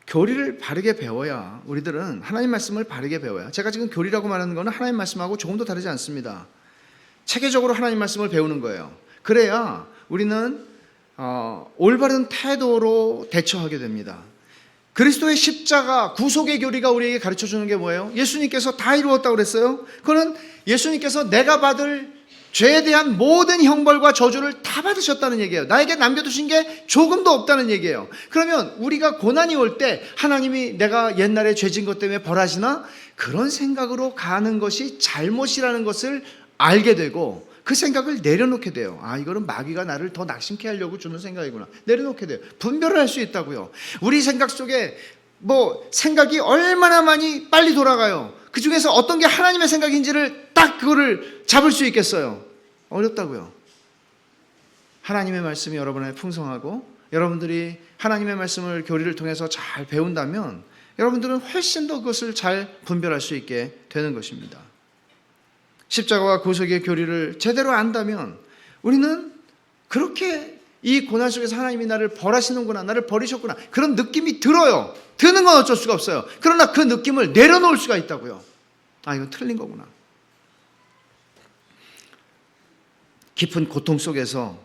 교리를 바르게 배워야, 우리들은 하나님 말씀을 바르게 배워야, 제가 지금 교리라고 말하는 것은 하나님 말씀하고 조금도 다르지 않습니다. 체계적으로 하나님 말씀을 배우는 거예요. 그래야 우리는 올바른 태도로 대처하게 됩니다. 그리스도의 십자가, 구속의 교리가 우리에게 가르쳐주는 게 뭐예요? 예수님께서 다 이루었다고 그랬어요. 그건 예수님께서 내가 받을 죄에 대한 모든 형벌과 저주를 다 받으셨다는 얘기예요. 나에게 남겨두신 게 조금도 없다는 얘기예요. 그러면 우리가 고난이 올 때 하나님이 내가 옛날에 죄진 것 때문에 벌하시나? 그런 생각으로 가는 것이 잘못이라는 것을 알게 되고 그 생각을 내려놓게 돼요. 이거는 마귀가 나를 더 낙심케 하려고 주는 생각이구나. 내려놓게 돼요. 분별을 할 수 있다고요. 우리 생각 속에 생각이 얼마나 많이 빨리 돌아가요. 그 중에서 어떤 게 하나님의 생각인지를 딱 그거를 잡을 수 있겠어요? 어렵다고요. 하나님의 말씀이 여러분에 풍성하고 여러분들이 하나님의 말씀을 교리를 통해서 잘 배운다면 여러분들은 훨씬 더 그것을 잘 분별할 수 있게 되는 것입니다. 십자가와 구속의 교리를 제대로 안다면 우리는 그렇게 이 고난 속에서 하나님이 나를 벌하시는구나, 나를 버리셨구나, 그런 느낌이 들어요. 드는 건 어쩔 수가 없어요. 그러나 그 느낌을 내려놓을 수가 있다고요. 아, 이건 틀린 거구나. 깊은 고통 속에서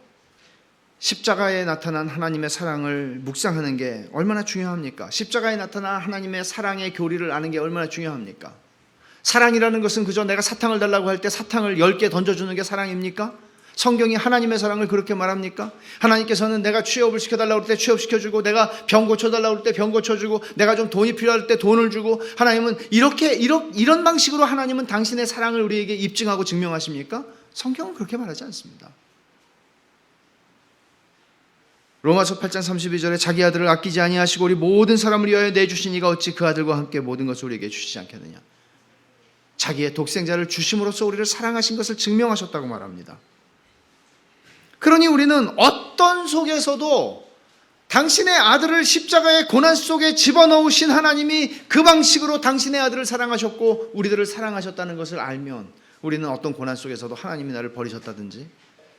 십자가에 나타난 하나님의 사랑을 묵상하는 게 얼마나 중요합니까? 십자가에 나타난 하나님의 사랑의 교리를 아는 게 얼마나 중요합니까? 사랑이라는 것은 그저 내가 사탕을 달라고 할 때 사탕을 10개 던져주는 게 사랑입니까? 성경이 하나님의 사랑을 그렇게 말합니까? 하나님께서는 내가 취업을 시켜달라고 할 때 취업시켜주고, 내가 병 고쳐달라고 할 때 병 고쳐주고, 내가 좀 돈이 필요할 때 돈을 주고, 하나님은 이런 방식으로 하나님은 당신의 사랑을 우리에게 입증하고 증명하십니까? 성경은 그렇게 말하지 않습니다. 로마서 8장 32절에 자기 아들을 아끼지 아니하시고 우리 모든 사람을 위하여 내주신 이가 어찌 그 아들과 함께 모든 것을 우리에게 주시지 않겠느냐. 자기의 독생자를 주심으로써 우리를 사랑하신 것을 증명하셨다고 말합니다. 그러니 우리는 어떤 속에서도 당신의 아들을 십자가의 고난 속에 집어넣으신 하나님이 그 방식으로 당신의 아들을 사랑하셨고 우리들을 사랑하셨다는 것을 알면 우리는 어떤 고난 속에서도 하나님이 나를 버리셨다든지,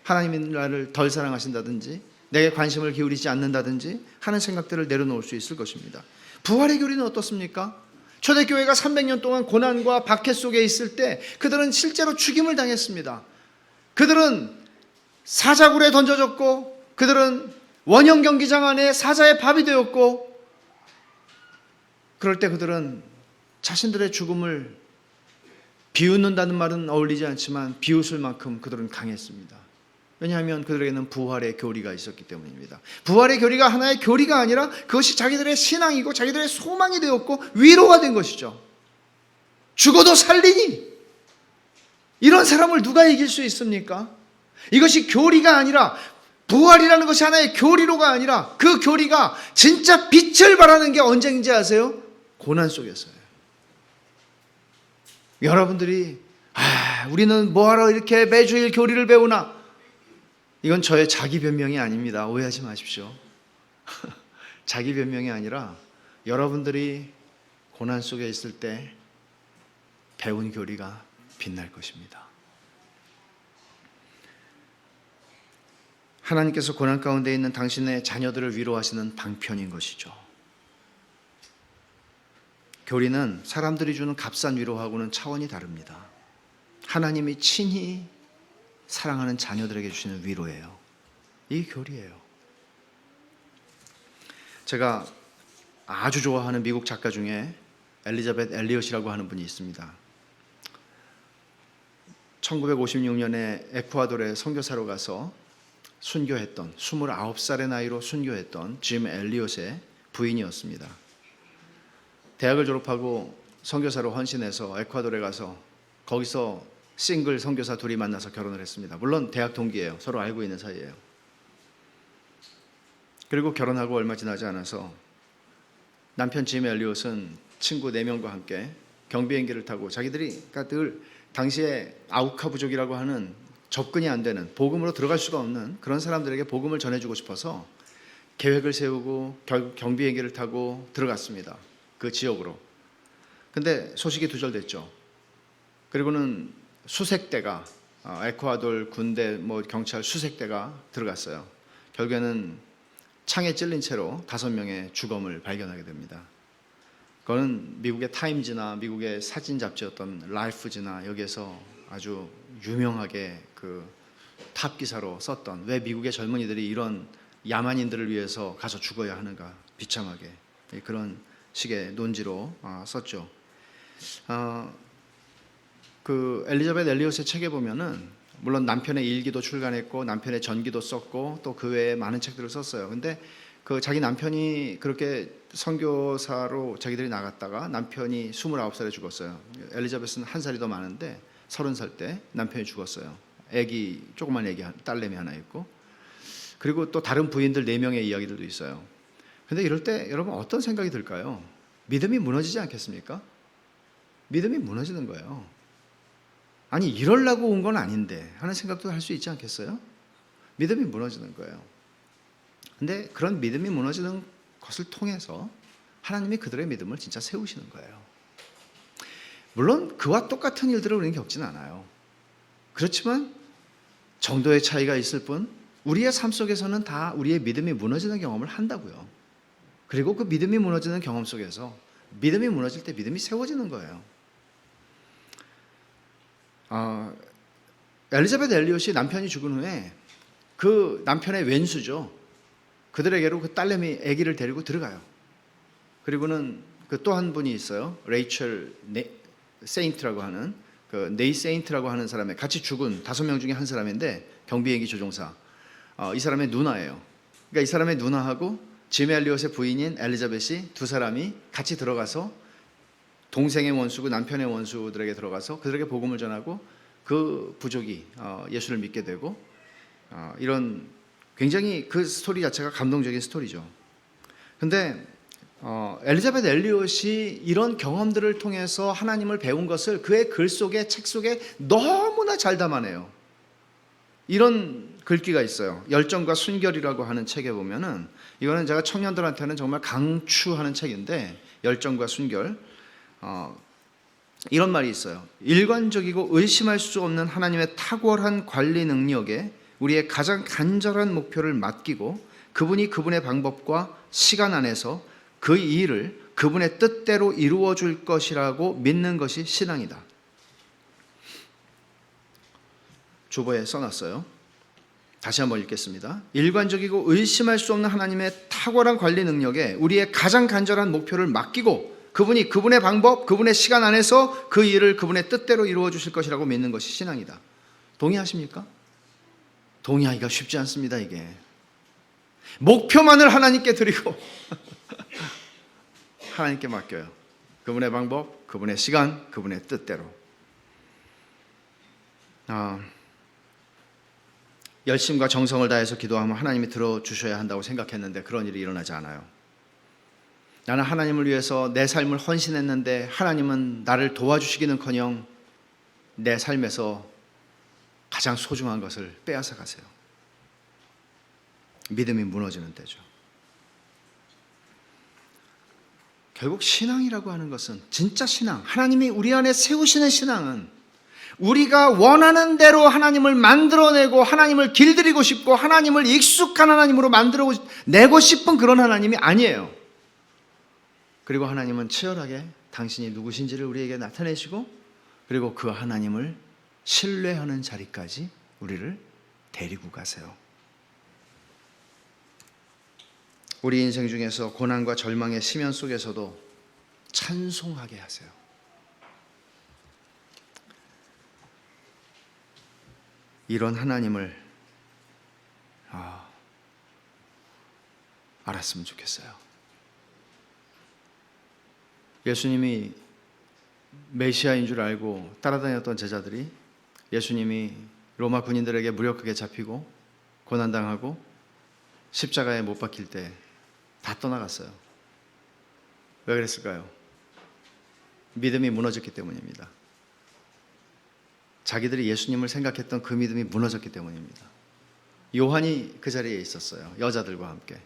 하나님이 나를 덜 사랑하신다든지, 내게 관심을 기울이지 않는다든지 하는 생각들을 내려놓을 수 있을 것입니다. 부활의 교리는 어떻습니까? 초대교회가 300년 동안 고난과 박해 속에 있을 때 그들은 실제로 죽임을 당했습니다. 그들은 사자굴에 던져졌고, 그들은 원형 경기장 안에 사자의 밥이 되었고, 그럴 때 그들은 자신들의 죽음을 비웃는다는 말은 어울리지 않지만 비웃을 만큼 그들은 강했습니다. 왜냐하면 그들에게는 부활의 교리가 있었기 때문입니다. 부활의 교리가 하나의 교리가 아니라 그것이 자기들의 신앙이고 자기들의 소망이 되었고 위로가 된 것이죠. 죽어도 살리니, 이런 사람을 누가 이길 수 있습니까? 이것이 교리가 아니라, 부활이라는 것이 하나의 교리로가 아니라 그 교리가 진짜 빛을 발하는 게 언제인지 아세요? 고난 속에서요. 여러분들이 우리는 뭐하러 이렇게 매주일 교리를 배우나? 이건 저의 자기 변명이 아닙니다. 오해하지 마십시오. 자기 변명이 아니라 여러분들이 고난 속에 있을 때 배운 교리가 빛날 것입니다. 하나님께서 고난 가운데 있는 당신의 자녀들을 위로하시는 방편인 것이죠. 교리는 사람들이 주는 값싼 위로하고는 차원이 다릅니다. 하나님이 친히 사랑하는 자녀들에게 주시는 위로예요. 이게 교리예요. 제가 아주 좋아하는 미국 작가 중에 엘리자벳 엘리엇이라고 하는 분이 있습니다. 1956년에 에콰도르에 선교사로 가서 순교했던, 29살의 나이로 순교했던 짐 엘리엇의 부인이었습니다. 대학을 졸업하고 선교사로 헌신해서 에콰도르에 가서 거기서 싱글 선교사 둘이 만나서 결혼을 했습니다. 물론 대학 동기예요. 서로 알고 있는 사이예요. 그리고 결혼하고 얼마 지나지 않아서 남편 짐 엘리엇은 친구 4명과 함께 경비행기를 타고, 자기들이 늘 당시에 아우카 부족이라고 하는 접근이 안 되는, 복음으로 들어갈 수가 없는 그런 사람들에게 복음을 전해주고 싶어서 계획을 세우고 경비행기를 타고 들어갔습니다. 그 지역으로. 근데 소식이 두절됐죠. 그리고는 수색대가, 에콰도르 군대 경찰 수색대가 들어갔어요. 결국에는 창에 찔린 채로 5명의 죽음을 발견하게 됩니다. 그거는 미국의 타임즈나 미국의 사진 잡지였던 라이프지나 여기에서 아주 유명하게 그 탑 기사로 썼던, 왜 미국의 젊은이들이 이런 야만인들을 위해서 가서 죽어야 하는가, 비참하게, 그런 식의 논지로 썼죠. 그 엘리자벳 엘리엇의 책에 보면은 물론 남편의 일기도 출간했고 남편의 전기도 썼고 또 그 외에 많은 책들을 썼어요. 근데 그 자기 남편이 그렇게 선교사로 자기들이 나갔다가 남편이 29살에 죽었어요. 엘리자벳은 한 살이 더 많은데 30살 때 남편이 죽었어요. 애기, 조그만 애기, 딸내미 하나 있고, 그리고 또 다른 부인들 4명의 이야기들도 있어요. 근데 이럴 때 여러분 어떤 생각이 들까요? 믿음이 무너지지 않겠습니까? 믿음이 무너지는 거예요. 아니, 이러려고 온 건 아닌데 하는 생각도 할 수 있지 않겠어요? 믿음이 무너지는 거예요. 근데 그런 믿음이 무너지는 것을 통해서 하나님이 그들의 믿음을 진짜 세우시는 거예요. 물론 그와 똑같은 일들을 우리는 겪지는 않아요. 그렇지만 정도의 차이가 있을 뿐 우리의 삶 속에서는 다 우리의 믿음이 무너지는 경험을 한다고요. 그리고 그 믿음이 무너지는 경험 속에서 믿음이 무너질 때 믿음이 세워지는 거예요. 엘리자베트 엘리엇이 남편이 죽은 후에 그 남편의 왼수죠. 그들에게로 그 딸내미 아기를 데리고 들어가요. 그리고는 그 또 한 분이 있어요. 레이첼 세인트라고 하는 그 네이 세인트라고 하는 사람의 같이 죽은 5명 중에 한 사람인데 경비행기 조종사. 이 사람의 누나예요. 그러니까 이 사람의 누나하고 짐 엘리엇의 부인인 엘리자벳이 두 사람이 같이 들어가서 동생의 원수고 남편의 원수들에게 들어가서 그들에게 복음을 전하고 그 부족이 예수를 믿게 되고 이런 굉장히 그 스토리 자체가 감동적인 스토리죠. 근데 엘리자베트 엘리엇이 이런 경험들을 통해서 하나님을 배운 것을 그의 글 속에 책 속에 너무나 잘 담아내요. 이런 글귀가 있어요. 열정과 순결이라고 하는 책에 보면은 이거는 제가 청년들한테는 정말 강추하는 책인데 열정과 순결 이런 말이 있어요. 일관적이고 의심할 수 없는 하나님의 탁월한 관리 능력에 우리의 가장 간절한 목표를 맡기고 그분이 그분의 방법과 시간 안에서 그 일을 그분의 뜻대로 이루어 줄 것이라고 믿는 것이 신앙이다. 조보에 써놨어요. 다시 한번 읽겠습니다. 일관적이고 의심할 수 없는 하나님의 탁월한 관리 능력에 우리의 가장 간절한 목표를 맡기고 그분이 그분의 방법, 그분의 시간 안에서 그 일을 그분의 뜻대로 이루어 주실 것이라고 믿는 것이 신앙이다. 동의하십니까? 동의하기가 쉽지 않습니다. 이게 목표만을 하나님께 드리고 하나님께 맡겨요. 그분의 방법, 그분의 시간, 그분의 뜻대로. 열심과 정성을 다해서 기도하면 하나님이 들어주셔야 한다고 생각했는데 그런 일이 일어나지 않아요. 나는 하나님을 위해서 내 삶을 헌신했는데 하나님은 나를 도와주시기는커녕 내 삶에서 가장 소중한 것을 빼앗아 가세요. 믿음이 무너지는 때죠. 결국 신앙이라고 하는 것은 진짜 신앙, 하나님이 우리 안에 세우시는 신앙은 우리가 원하는 대로 하나님을 만들어내고 하나님을 길들이고 싶고 하나님을 익숙한 하나님으로 만들어내고 싶은 그런 하나님이 아니에요. 그리고 하나님은 치열하게 당신이 누구신지를 우리에게 나타내시고 그리고 그 하나님을 신뢰하는 자리까지 우리를 데리고 가세요. 우리 인생 중에서 고난과 절망의 심연 속에서도 찬송하게 하세요. 이런 하나님을 알았으면 좋겠어요. 예수님이 메시아인 줄 알고 따라다녔던 제자들이 예수님이 로마 군인들에게 무력하게 잡히고 고난당하고 십자가에 못 박힐 때 다 떠나갔어요. 왜 그랬을까요? 믿음이 무너졌기 때문입니다. 자기들이 예수님을 생각했던 그 믿음이 무너졌기 때문입니다. 요한이 그 자리에 있었어요. 여자들과 함께.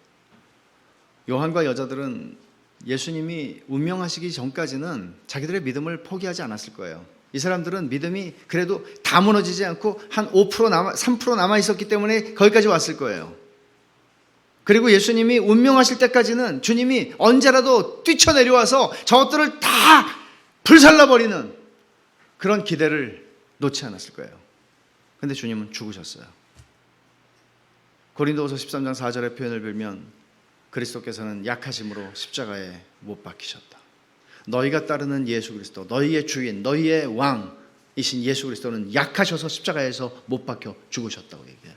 요한과 여자들은 예수님이 운명하시기 전까지는 자기들의 믿음을 포기하지 않았을 거예요. 이 사람들은 믿음이 그래도 다 무너지지 않고 한 5% 3% 남아 있었기 때문에 거기까지 왔을 거예요. 그리고 예수님이 운명하실 때까지는 주님이 언제라도 뛰쳐내려와서 저것들을 다 불살라버리는 그런 기대를 놓지 않았을 거예요. 그런데 주님은 죽으셨어요. 고린도후서 13장 4절의 표현을 빌면 그리스도께서는 약하심으로 십자가에 못 박히셨다. 너희가 따르는 예수 그리스도, 너희의 주인, 너희의 왕이신 예수 그리스도는 약하셔서 십자가에서 못 박혀 죽으셨다고 얘기해요.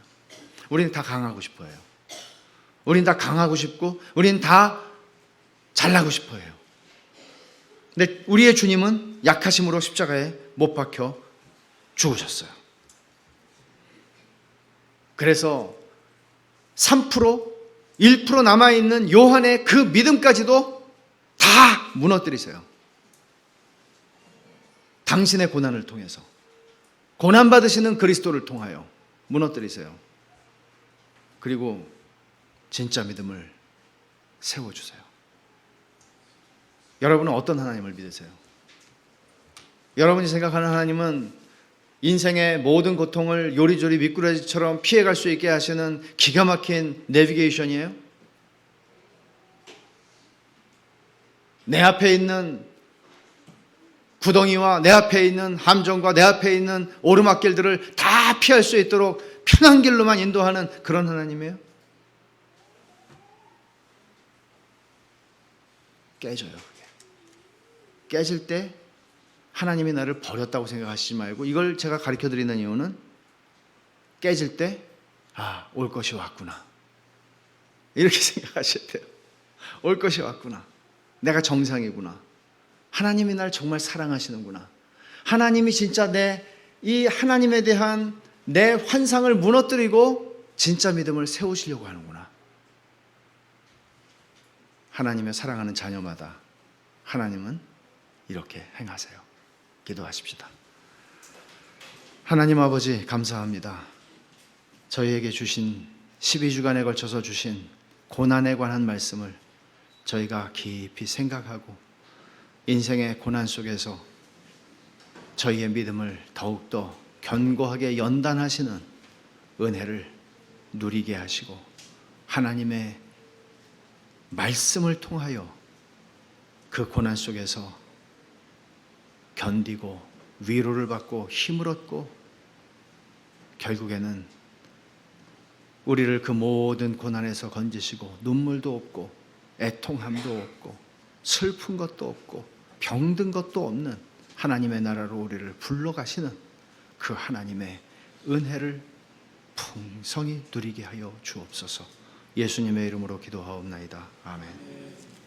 우리는 다 강하고 싶어요. 우린 다 강하고 싶고 우린 다 잘나고 싶어요. 근데 우리의 주님은 약하심으로 십자가에 못 박혀 죽으셨어요. 그래서 3%, 1% 남아있는 요한의 그 믿음까지도 다 무너뜨리세요. 당신의 고난을 통해서 고난받으시는 그리스도를 통하여 무너뜨리세요. 그리고 진짜 믿음을 세워주세요. 여러분은 어떤 하나님을 믿으세요? 여러분이 생각하는 하나님은 인생의 모든 고통을 요리조리 미꾸라지처럼 피해갈 수 있게 하시는 기가 막힌 내비게이션이에요? 내 앞에 있는 구덩이와 내 앞에 있는 함정과 내 앞에 있는 오르막길들을 다 피할 수 있도록 편한 길로만 인도하는 그런 하나님이에요? 깨져요. 그게. 깨질 때 하나님이 나를 버렸다고 생각하시지 말고, 이걸 제가 가르쳐 드리는 이유는 깨질 때 올 것이 왔구나, 이렇게 생각하셔야 돼요. 올 것이 왔구나, 내가 정상이구나, 하나님이 날 정말 사랑하시는구나, 하나님이 진짜 이 하나님에 대한 내 환상을 무너뜨리고 진짜 믿음을 세우시려고 하는구나. 하나님의 사랑하는 자녀마다 하나님은 이렇게 행하세요. 기도하십시다. 하나님 아버지, 감사합니다. 저희에게 주신 12주간에 걸쳐서 주신 고난에 관한 말씀을 저희가 깊이 생각하고 인생의 고난 속에서 저희의 믿음을 더욱더 견고하게 연단하시는 은혜를 누리게 하시고, 하나님의 말씀을 통하여 그 고난 속에서 견디고 위로를 받고 힘을 얻고, 결국에는 우리를 그 모든 고난에서 건지시고 눈물도 없고 애통함도 없고 슬픈 것도 없고 병든 것도 없는 하나님의 나라로 우리를 불러가시는 그 하나님의 은혜를 풍성히 누리게 하여 주옵소서. 예수님의 이름으로 기도하옵나이다. 아멘.